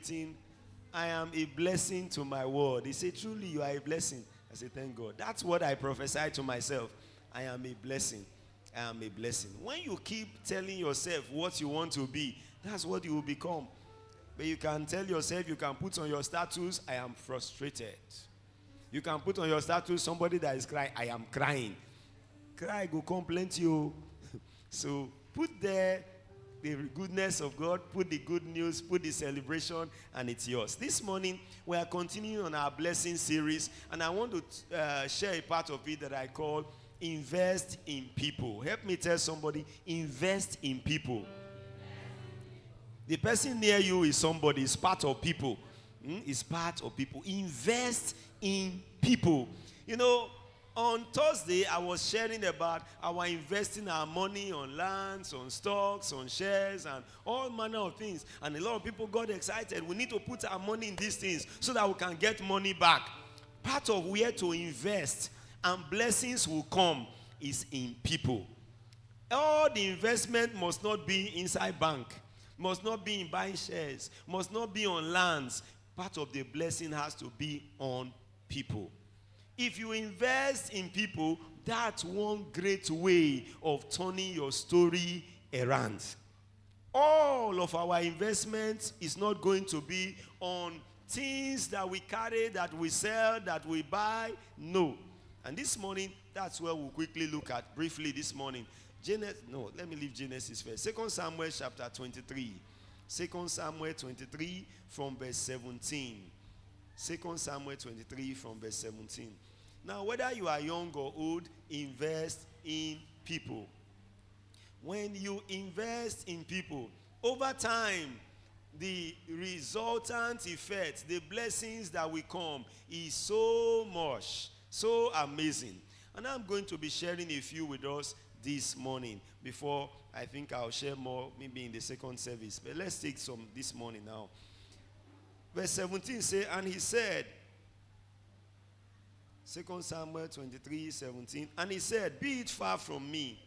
written, I am a blessing to my world. He said, truly you are a blessing. I said, thank God. That's what I prophesy to myself. I am a blessing. I am a blessing. When you keep telling yourself what you want to be, that's what you will become. But you can tell yourself, you can put on your status, I am frustrated. You can put on your status somebody that is crying, I am crying. Cry, go complain to you. So put there the goodness of God, put the good news, put the celebration, and it's yours. This morning, we are continuing on our blessing series, and I want to share a part of it that I call Invest in People. Help me tell somebody, invest in people. The person near you is somebody, is part of people. Is part of people. Invest in people. You know, on Thursday, I was sharing about our investing our money on lands, on stocks, on shares, and all manner of things. And a lot of people got excited. We need to put our money in these things so that we can get money back. Part of where to invest and blessings will come is in people. All the investment must not be inside bank, must not be in buying shares, must not be on lands. Part of the blessing has to be on people. If you invest in people, that's one great way of turning your story around. All of our investments is not going to be on things that we carry, that we sell, that we buy. No. And this morning, that's where we'll quickly look at briefly this morning. Let me leave Genesis first. 2 Samuel chapter 23. 2 Samuel 23 from verse 17. 2 Samuel 23 from verse 17. Now, whether you are young or old, invest in people. When you invest in people, over time, the resultant effect, the blessings that will come is so much, so amazing. And I'm going to be sharing a few with us this morning. Before, I think I'll share more maybe in the second service. But let's take some this morning now. Verse 17 says, and he said, 2 Samuel 23, 17, and he said, be it far from me,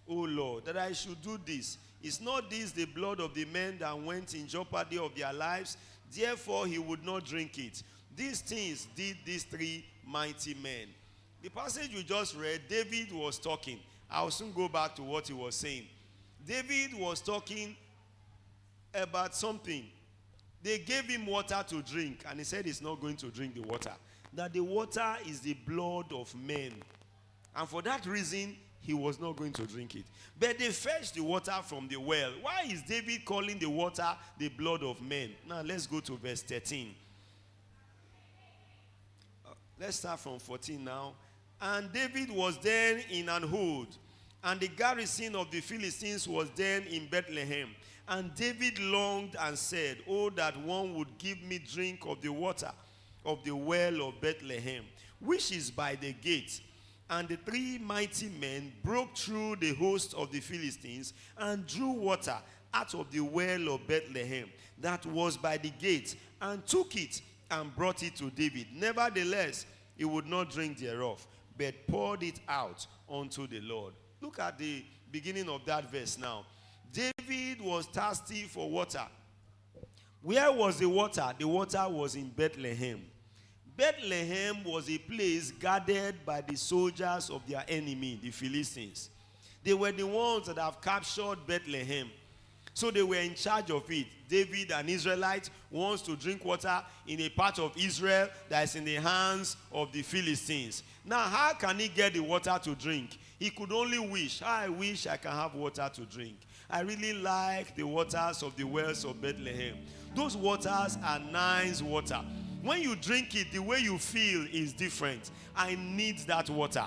O Lord, that I should do this. Is not this the blood of the men that went in jeopardy of their lives? Therefore he would not drink it. These things did these three mighty men. The passage we just read, David was talking. I'll soon go back to what he was saying. David was talking about something. They gave him water to drink, and he said he's not going to drink the water. That the water is the blood of men. And for that reason, he was not going to drink it. But they fetched the water from the well. Why is David calling the water the blood of men? Now, let's go to verse 13. Let's start from 14 now. And David was then in an hold, and the garrison of the Philistines was then in Bethlehem. And David longed and said, oh, that one would give me drink of the water of the well of Bethlehem, which is by the gate. And the three mighty men broke through the host of the Philistines and drew water out of the well of Bethlehem that was by the gate, and took it and brought it to David. Nevertheless, he would not drink thereof, but poured it out unto the Lord. Look at the beginning of that verse now. David was thirsty for water. Where was the water? The water was in Bethlehem. Bethlehem was a place guarded by the soldiers of their enemy, the Philistines. They were the ones that have captured Bethlehem. So they were in charge of it. David, an Israelite, wants to drink water in a part of Israel that is in the hands of the Philistines. Now, how can he get the water to drink? He could only wish, I wish I can have water to drink. I really like the waters of the wells of Bethlehem. Those waters are nice water. When you drink it, the way you feel is different. I need that water.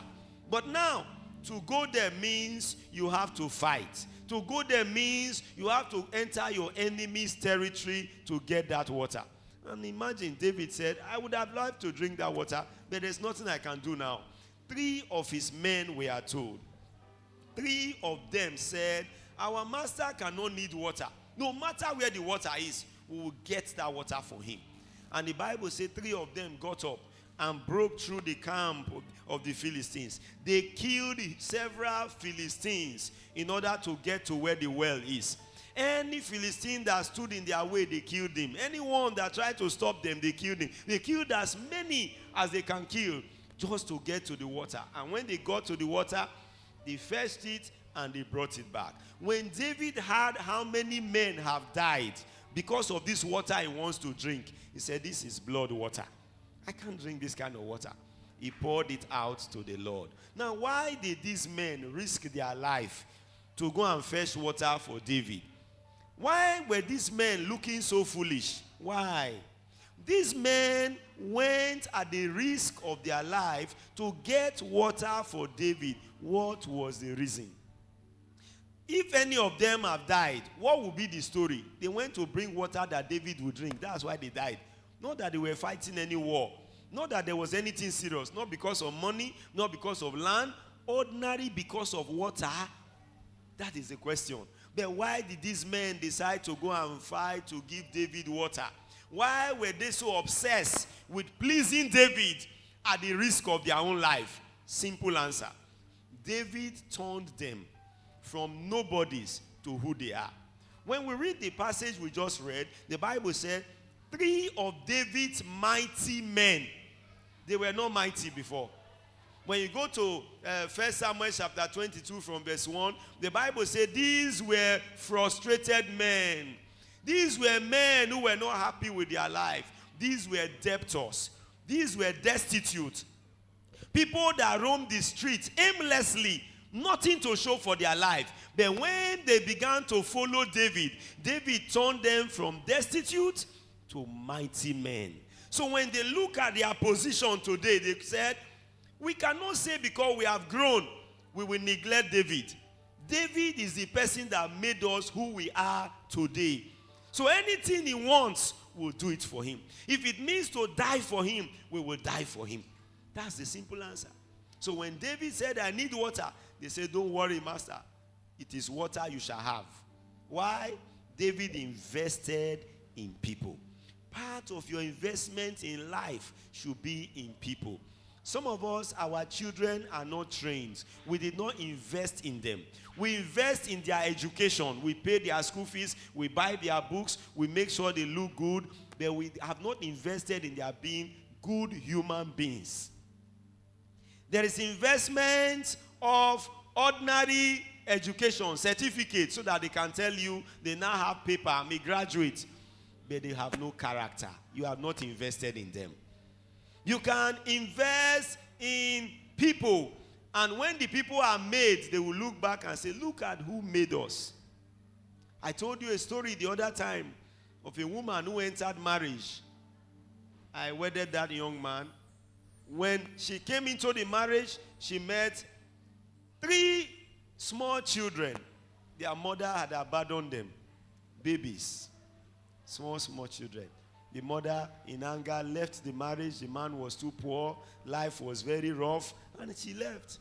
But now, to go there means you have to fight. To go there means you have to enter your enemy's territory to get that water. And imagine David said, I would have loved to drink that water, but there's nothing I can do now. 3 of his men were told. 3 of them said, our master cannot need water. No matter where the water is, we will get that water for him. And the Bible says 3 of them got up and broke through the camp of the Philistines. They killed several Philistines in order to get to where the well is. Any Philistine that stood in their way, they killed him. Anyone that tried to stop them, they killed him. They killed as many as they can kill just to get to the water. And when they got to the water, they fetched it and they brought it back. When David heard how many men have died because of this water he wants to drink, he said, this is blood water. I can't drink this kind of water. He poured it out to the Lord. Now, why did these men risk their life to go and fetch water for David? Why were these men looking so foolish? Why? These men went at the risk of their life to get water for David. What was the reason? If any of them have died, what would be the story? They went to bring water that David would drink. That's why they died. Not that they were fighting any war. Not that there was anything serious. Not because of money. Not because of land. Ordinary because of water. That is the question. But why did these men decide to go and fight to give David water? Why were they so obsessed with pleasing David at the risk of their own life? Simple answer. David turned them from nobodies to who they are. When we read the passage we just read, the Bible said, 3 of David's mighty men, they were not mighty before. When you go to 1 Samuel chapter 22 from verse 1, the Bible said these were frustrated men. These were men who were not happy with their life. These were debtors. These were destitute. People that roamed the streets aimlessly, nothing to show for their life. But when they began to follow David, David turned them from destitute to mighty men. So when they look at their position today, they said, we cannot say because we have grown, we will neglect David. David is the person that made us who we are today. So anything he wants, we'll do it for him. If it means to die for him, we will die for him. That's the simple answer. So when David said, I need water, they said, don't worry, master. It is water you shall have. Why? David invested in people. Part of your investment in life should be in people. Some of us, our children are not trained. We did not invest in them. We invest in their education. We pay their school fees. We buy their books. We make sure they look good. But we have not invested in their being good human beings. There is investment of ordinary education, certificate, so that they can tell you they now have paper, I'm a graduate. But they have no character. You have not invested in them. You can invest in people. And when the people are made, they will look back and say, look at who made us. I told you a story the other time of a woman who entered marriage. I wedded that young man. When she came into the marriage, she met 3 small children. Their mother had abandoned them. Babies. Small children. The mother, in anger, left the marriage. The man was too poor. Life was very rough. And she left.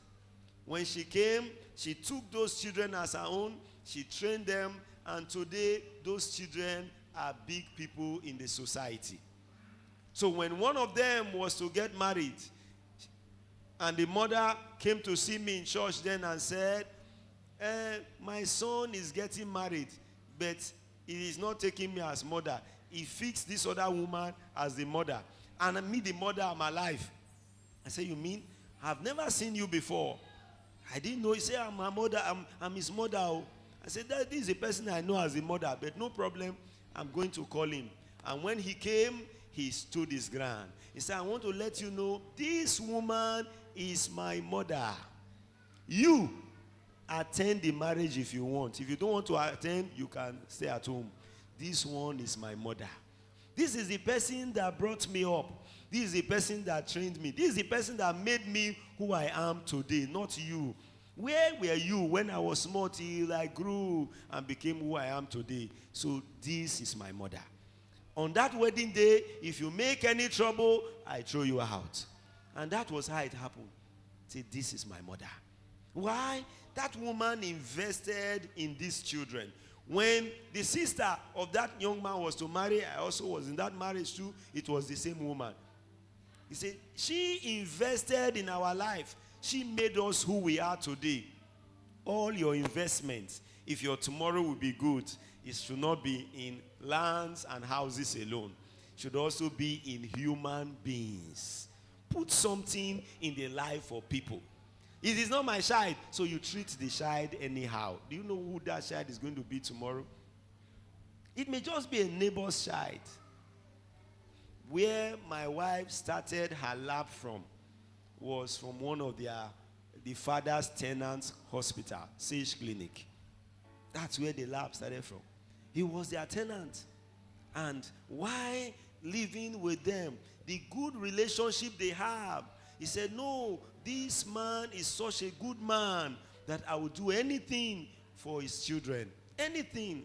When she came, she took those children as her own. She trained them. And today, those children are big people in the society. So when one of them was to get married, and the mother came to see me in church then and said, my son is getting married, but he is not taking me as mother. He fixed this other woman as the mother. And me, the mother, I'm alive. I said, you mean? I've never seen you before. I didn't know. He said, I'm her mother. I'm his mother. I said, this is a person I know as a mother, but no problem. I'm going to call him. And when he came, he stood his ground. He said, I want to let you know, this woman is my mother. You attend the marriage if you want. If you don't want to attend, you can stay at home. This one is my mother. This is the person that brought me up. This is the person that trained me. This is the person that made me who I am today, not you. Where were you when I was small till I grew and became who I am today? So this is my mother. On that wedding day, if you make any trouble, I throw you out. And that was how it happened. Say, this is my mother. Why? That woman invested in these children. When the sister of that young man was to marry, I also was in that marriage too. It was the same woman. He said, she invested in our life. She made us who we are today. All your investments, if your tomorrow will be good, it should not be in lands and houses alone. It should also be in human beings. Put something in the life of people. It is not my child, so you treat the child anyhow. Do you know who that child is going to be tomorrow? It may just be a neighbor's child. Where my wife started her lab from was from one of the father's tenants' hospital, Sage Clinic. That's where the lab started from. He was their tenant. And why living with them? The good relationship they have. He said, no, this man is such a good man that I will do anything for his children. Anything.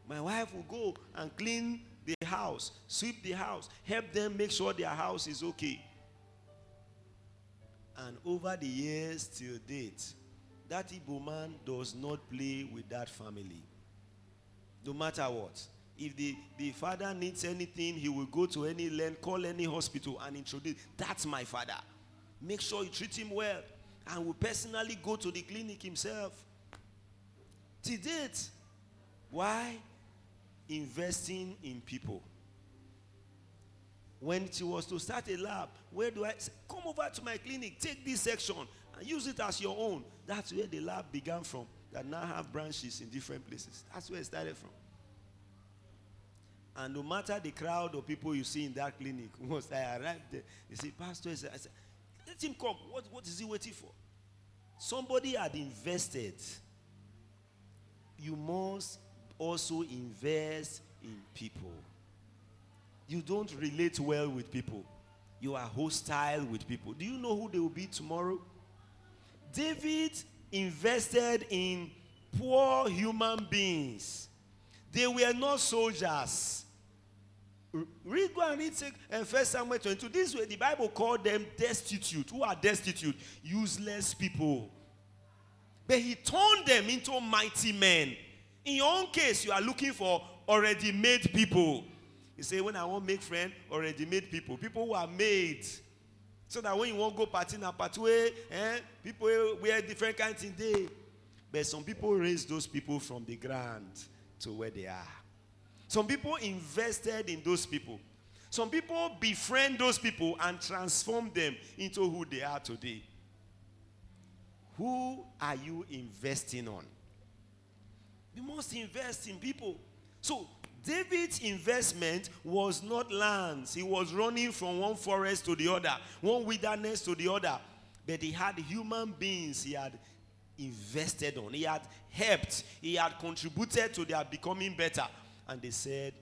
My wife will go and clean the house, sweep the house, help them make sure their house is okay. And over the years till date, that Igbo man does not play with that family. No matter what. If the father needs anything, he will go to any land, call any hospital and introduce, that's my father. Make sure you treat him well. And will personally go to the clinic himself. To date. Why? Investing in people. When she was to start a lab, where do I say, come over to my clinic, take this section and use it as your own. That's where the lab began from. That now have branches in different places. That's where it started from. And no matter the crowd of people you see in that clinic, once I arrived there, they say, Pastor, I said, let him come. What is he waiting for? Somebody had invested. You must also invest in people. You don't relate well with people. You are hostile with people. Do you know who they will be tomorrow? David invested in poor human beings. They were not soldiers. Read, go and read 1 Samuel 22. This way the Bible called them destitute. Who are destitute? Useless people. But he turned them into mighty men. In your own case, you are looking for already made people. You say, when I want to make friends, already made people. People who are made. So that when you want to go party na pathway, people wear different kinds of things. But some people raise those people from the ground to where they are. Some people invested in those people. Some people befriend those people and transform them into who they are today. Who are you investing on? You must invest in people. So, David's investment was not lands. He was running from one forest to the other, one wilderness to the other. But he had human beings he had invested on. He had helped. He had contributed to their becoming better. And they said,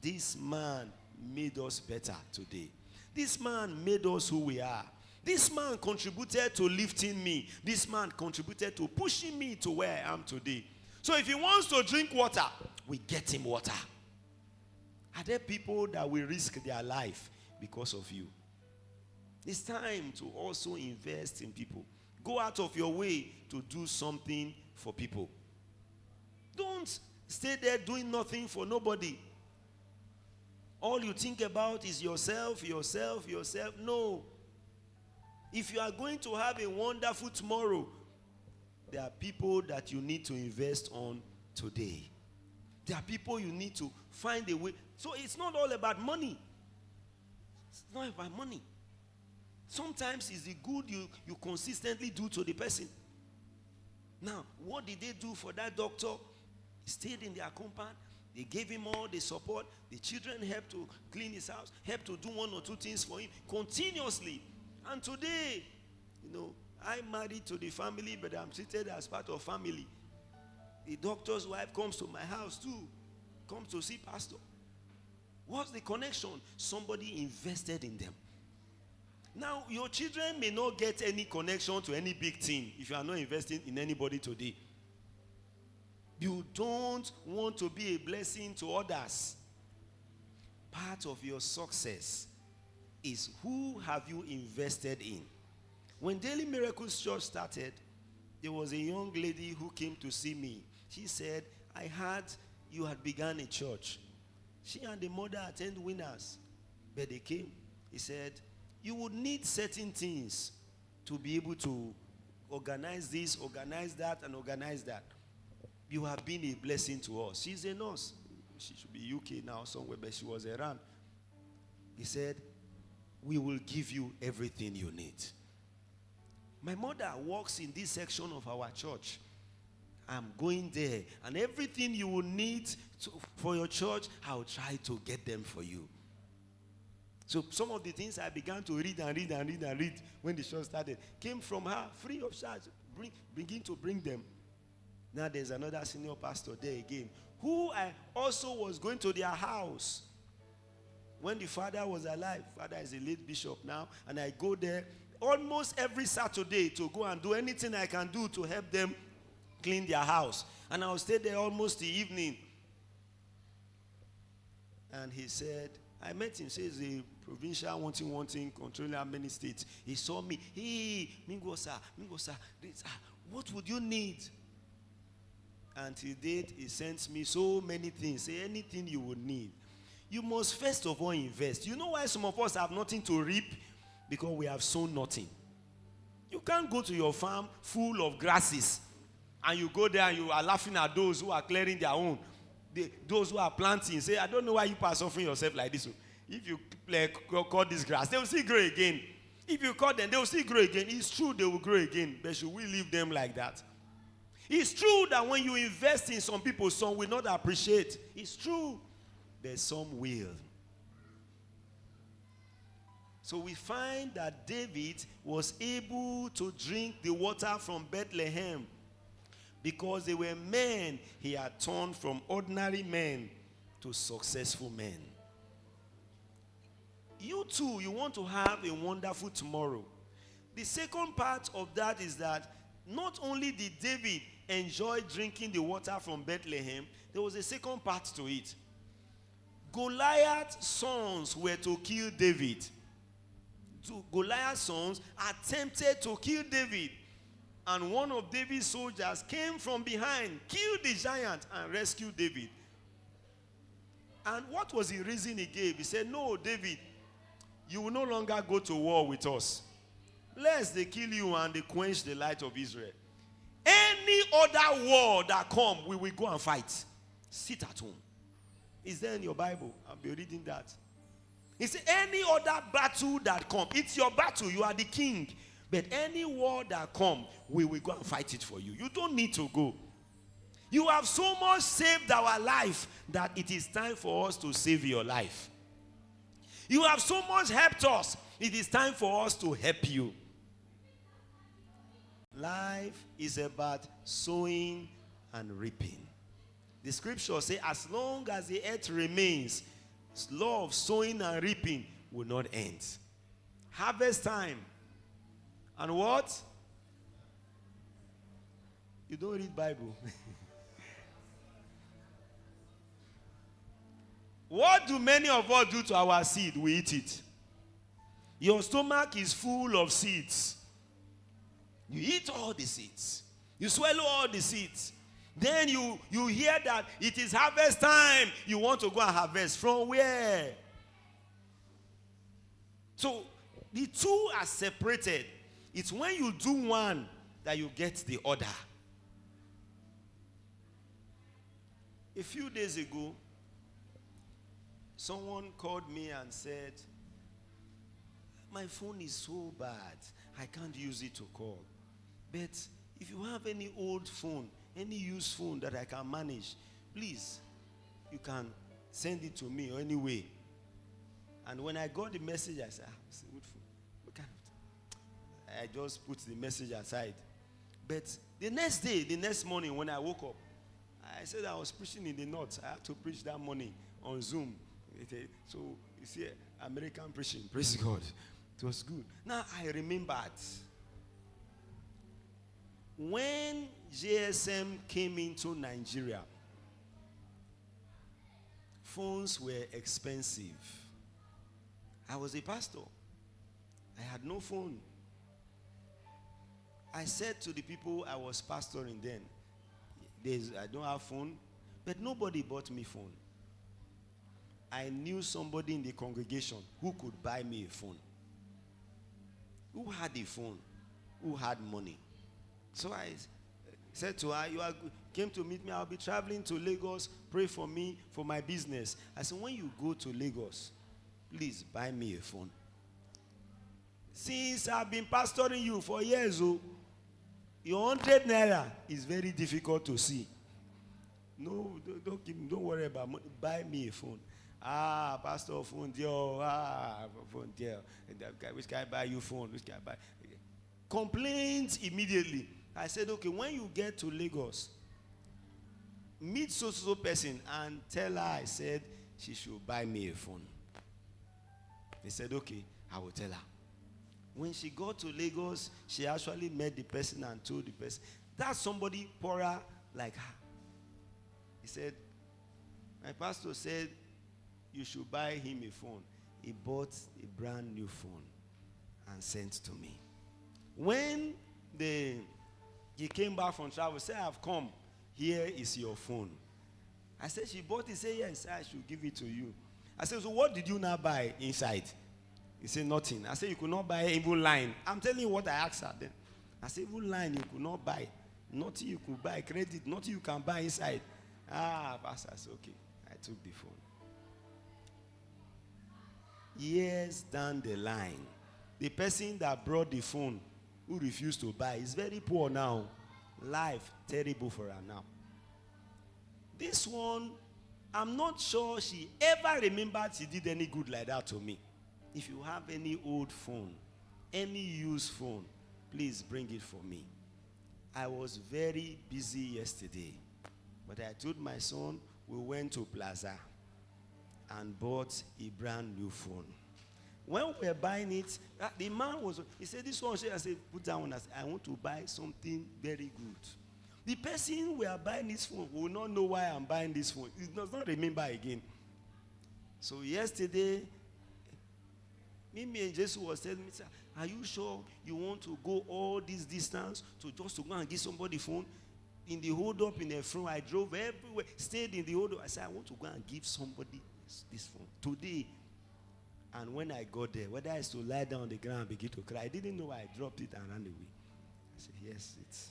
this man made us better today. This man made us who we are. This man contributed to lifting me. This man contributed to pushing me to where I am today. So if he wants to drink water, we get him water. Are there people that will risk their life because of you? It's time to also invest in people. Go out of your way to do something for people. Don't stay there doing nothing for nobody. All you think about is yourself, yourself, yourself. No. If you are going to have a wonderful tomorrow, there are people that you need to invest on today. There are people you need to find a way. So it's not all about money. It's not about money. Sometimes it's the good you consistently do to the person. Now, what did they do for that doctor? He stayed in their compound. They gave him all the support. The children helped to clean his house, helped to do one or two things for him continuously. And today, I'm married to the family, but I'm treated as part of family. The doctor's wife comes to my house too. Comes to see pastor. What's the connection? Somebody invested in them. Now, your children may not get any connection to any big thing if you are not investing in anybody today. You don't want to be a blessing to others. Part of your success is who have you invested in. When Daily Miracles Church started, there was a young lady who came to see me. She said, I heard you had begun a church. She and the mother attend winners. But they came. He said, you would need certain things to be able to organize this, organize that, and organize that. You have been a blessing to us. She's a nurse. She should be UK now somewhere, but she was around. He said, we will give you everything you need. My mother works in this section of our church. I'm going there. And everything you will need for your church, I'll try to get them for you. So some of the things I began to read when the church started came from her, free of charge. Begin to bring them. Now there's another senior pastor there again, who I also was going to their house when the father was alive. Father is a late bishop now, and I go there almost every Saturday to go and do anything I can do to help them clean their house. And I'll stay there almost the evening. And he said, I met him, says the provincial wanting, controlling how many states. He saw me. Hey, Mingo sir, what would you need? Until date, he sends me so many things. Say anything you would need. You must first of all invest. You know why some of us have nothing to reap? Because we have sown nothing. You can't go to your farm full of grasses and you go there and you are laughing at those who are clearing their own. Those who are planting, say, I don't know why you are suffering yourself like this. If you cut this grass, they will still grow again. If you cut them, they will still grow again. It's true they will grow again, but should we leave them like that? It's true that when you invest in some people, some will not appreciate. It's true, but some will. So we find that David was able to drink the water from Bethlehem because they were men he had turned from ordinary men to successful men. You too, you want to have a wonderful tomorrow. The second part of that is that not only did David enjoy drinking the water from Bethlehem, there was a second part to it. Goliath's sons were to kill David. Goliath's sons attempted to kill David. And one of David's soldiers came from behind, killed the giant, and rescued David. And what was the reason he gave? He said, no, David, you will no longer go to war with us. Lest they kill you and they quench the light of Israel. Any other war that come, we will go and fight. Sit at home. Is there in your Bible? I'll be reading that. He said, any other battle that come, it's your battle. You are the king. But any war that come, we will go and fight it for you. You don't need to go. You have so much saved our life that it is time for us to save your life. You have so much helped us. It is time for us to help you. Life is about sowing and reaping. The scripture says, as long as the earth remains, law of sowing and reaping will not end. Harvest time. And what? You don't read Bible. What do many of us do to our seed? We eat it. Your stomach is full of seeds. You eat all the seeds. You swallow all the seeds. Then you hear that it is harvest time. You want to go and harvest. From where? So the two are separated. It's when you do one that you get the other. A few days ago, someone called me and said, my phone is so bad, I can't use it to call. But if you have any old phone, any used phone that I can manage, please, you can send it to me anyway. And when I got the message, I said, it's a good phone. What kind of? I just put the message aside. But the next day, the next morning when I woke up, I said I was preaching in the north. I had to preach that morning on Zoom. So you see, American preaching, praise God. It was good. Now I remembered when GSM came into Nigeria, phones were expensive. I was a pastor. I had no phone. I said to the people I was pastoring then, I don't have phone, but nobody bought me phone. I knew somebody in the congregation who could buy me a phone. Who had a phone? Who had money? So Said to her, came to meet me. I'll be traveling to Lagos. Pray for me for my business. I said, when you go to Lagos, please buy me a phone. Since I've been pastoring you for years, your 100 naira is very difficult to see. No, don't worry about money. Buy me a phone. Pastor, phone deal. Phone deal. Which guy buy you phone? Which guy buy? Complaints immediately. I said, okay, when you get to Lagos, meet so person and tell her I said she should buy me a phone. They said, okay, I will tell her. When she got to Lagos, she actually met the person and told the person, that's somebody poorer like her. He said, my pastor said you should buy him a phone. He bought a brand new phone and sent to me. When he came back from travel, said, I've come. Here is your phone. I said, she bought it. He said, yes, I should give it to you. I said, so what did you now buy inside? He said, nothing. I said, you could not buy even line. I'm telling you what I asked her then. I said, even line you could not buy. Nothing you could buy. Credit, nothing you can buy inside. Pastor, I said, okay. I took the phone. Years down the line, the person that brought the phone who refused to buy is very poor now. Life terrible for her now. This one, I'm not sure she ever remembered she did any good like that to me. If you have any old phone, any used phone, please bring it for me. I was very busy yesterday, but I told my son we went to Plaza and bought a brand new phone. When we were buying it, the man he said, this one, I said, put down, I want to buy something very good. The person we are buying this phone will not know why I'm buying this phone. He does not remember again. So yesterday, Mimi and Jesus was telling me, are you sure you want to go all this distance to just to go and give somebody phone? In the hold up in the front, I drove everywhere, stayed in the hold up. I said, I want to go and give somebody this phone today. And when I got there, whether I used to lie down on the ground and begin to cry, I didn't know I dropped it and ran away. I said, yes, it's.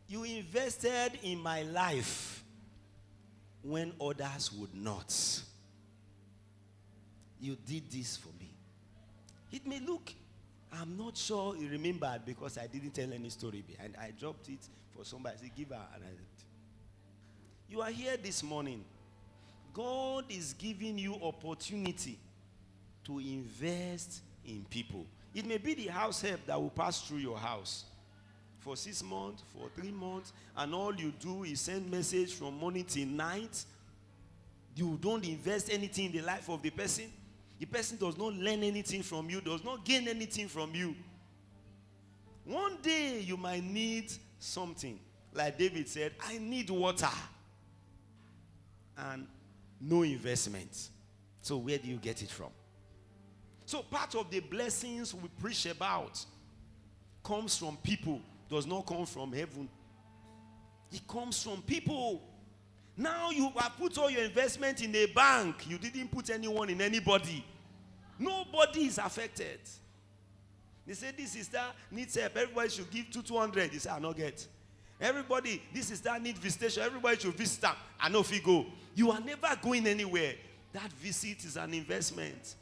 You invested in my life when others would not. You did this for me. It may look, I'm not sure you remembered because I didn't tell any story behind. I dropped it for somebody. I said, give her. And I did. You are here this morning. God is giving you opportunity to invest in people. It may be the house help that will pass through your house for 6 months, for 3 months, and all you do is send message from morning till night. You don't invest anything in the life of the person. The person does not learn anything from you, does not gain anything from you. One day you might need something. Like David said, I need water. And no investment. So where do you get it from? So part of the blessings we preach about comes from people, does not come from heaven. It comes from people. Now you have put all your investment in a bank. You didn't put anyone in anybody. Nobody is affected. They say this sister needs help. Everybody should give 200. They say, I not get. Everybody, this sister needs visitation. Everybody should visit her. I know if you go. You are never going anywhere. That visit is an investment.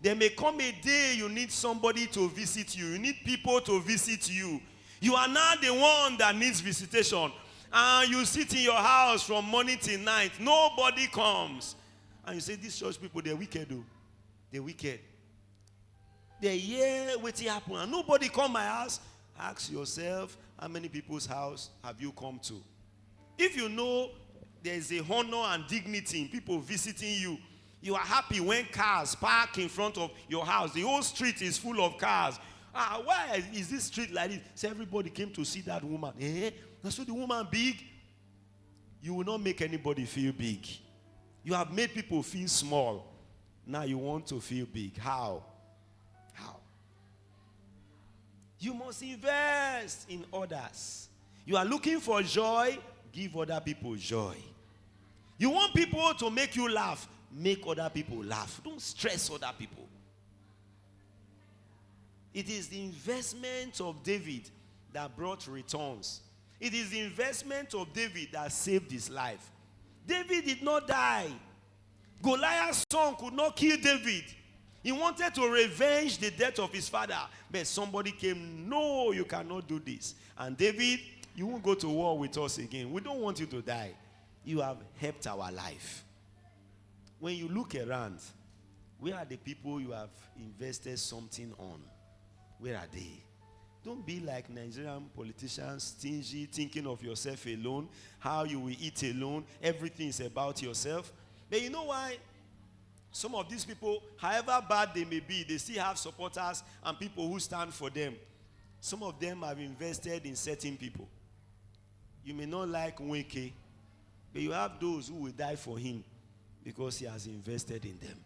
There may come a day you need somebody to visit you. You need people to visit you. You are now the one that needs visitation. And you sit in your house from morning till night. Nobody comes. And you say, these church people, they're wicked though. They're wicked. They're here waiting to happen. And nobody come my house. Ask yourself, how many people's house have you come to? If you know there is a honor and dignity in people visiting you, you are happy when cars park in front of your house. The whole street is full of cars. Why is this street like this? So everybody came to see that woman. That's so the woman big. You will not make anybody feel big. You have made people feel small. Now you want to feel big. How? How? You must invest in others. You are looking for joy, give other people joy. You want people to make you laugh, make other people laugh. Don't stress other people. It is the investment of David that brought returns. It is the investment of David that saved his life. David did not die. Goliath's son could not kill David. He wanted to revenge the death of his father. But somebody came, no, you cannot do this. And David, you won't go to war with us again. We don't want you to die. You have helped our life. When you look around, where are the people you have invested something on? Where are they? Don't be like Nigerian politicians, stingy, thinking of yourself alone, how you will eat alone. Everything is about yourself. But you know why? Some of these people, however bad they may be, they still have supporters and people who stand for them. Some of them have invested in certain people. You may not like Nweke, but you have those who will die for him because he has invested in them.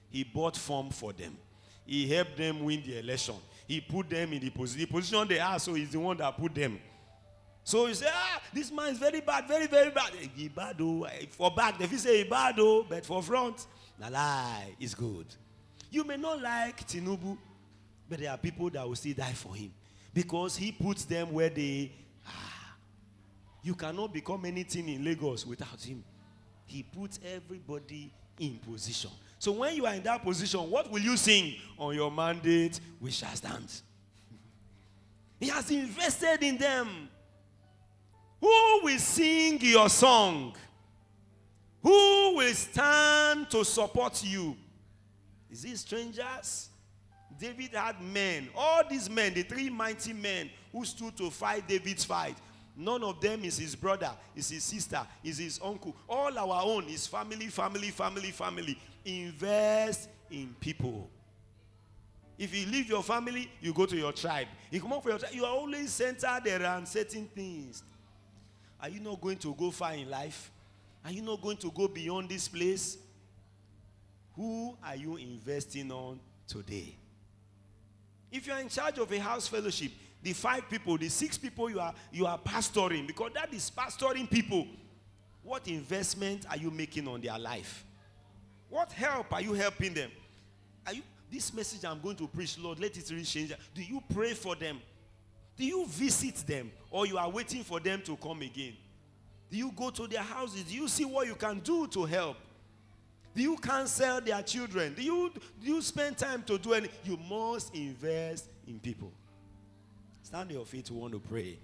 He bought form for them. He helped them win the election. He put them in the position they are, so he's the one that put them. So you say, this man is very bad, very, very bad. He bad, oh. For back, if you say he bad, oh, but for front, the lie is good. You may not like Tinubu, but there are people that will still die for him because he puts them where they are. You cannot become anything in Lagos without him. He puts everybody in position. So when you are in that position, what will you sing? On your mandate, we shall stand. He has invested in them. Who will sing your song? Who will stand to support you? Is it strangers? David had men. All these men, the three mighty men who stood to fight David's fight. None of them is his brother, is his sister, is his uncle. All our own is family, family, family, family. Invest in people. If you leave your family, you go to your tribe. You come up for your tribe, you are always centered around certain things. Are you not going to go far in life? Are you not going to go beyond this place? Who are you investing on today? If you are in charge of a house fellowship, the 5 people, the 6 people you are pastoring, because that is pastoring people. What investment are you making on their life? What help are you helping them? This message I'm going to preach, Lord, let it really change. Do you pray for them? Do you visit them? Or you are waiting for them to come again? Do you go to their houses? Do you see what you can do to help? Do you counsel their children? Do you spend time to do anything? You must invest in people. Stand on your feet, we want to pray.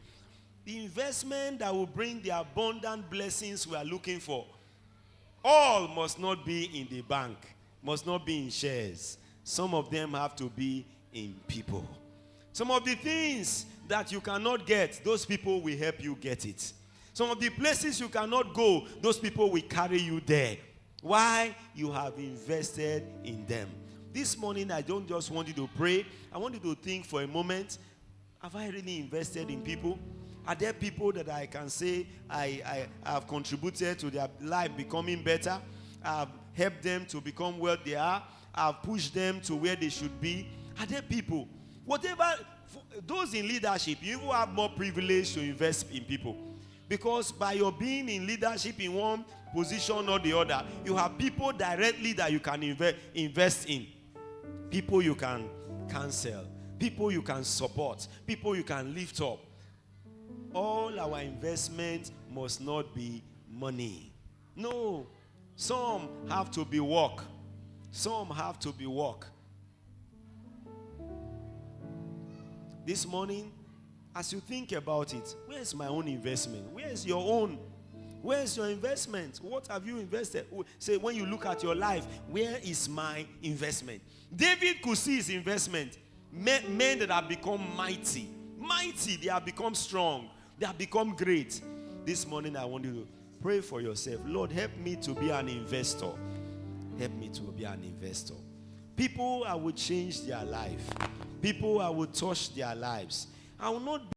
The investment that will bring the abundant blessings we are looking for, all must not be in the bank, must not be in shares. Some of them have to be in people. Some of the things that you cannot get, those people will help you get it. Some of the places you cannot go, those people will carry you there. Why? You have invested in them. This morning, I don't just want you to pray. I want you to think for a moment. Have I really invested in people? Are there people that I can say I have contributed to their life becoming better? I've helped them to become where they are. I've pushed them to where they should be. Are there people? Whatever, those in leadership, you will have more privilege to invest in people. Because by your being in leadership in one position or the other, you have people directly that you can invest in. People you can counsel. People you can support. People you can lift up. All our investment must not be money. No. Some have to be work. Some have to be work. This morning, as you think about it, where's my own investment? Where's your own? Where's your investment? What have you invested? Say, when you look at your life, where is my investment? David could see his investment. Men that have become mighty. Mighty, they have become strong. They have become great. This morning, I want you to pray for yourself. Lord, help me to be an investor. Help me to be an investor. People, I will change their life. People, I will touch their lives. I will not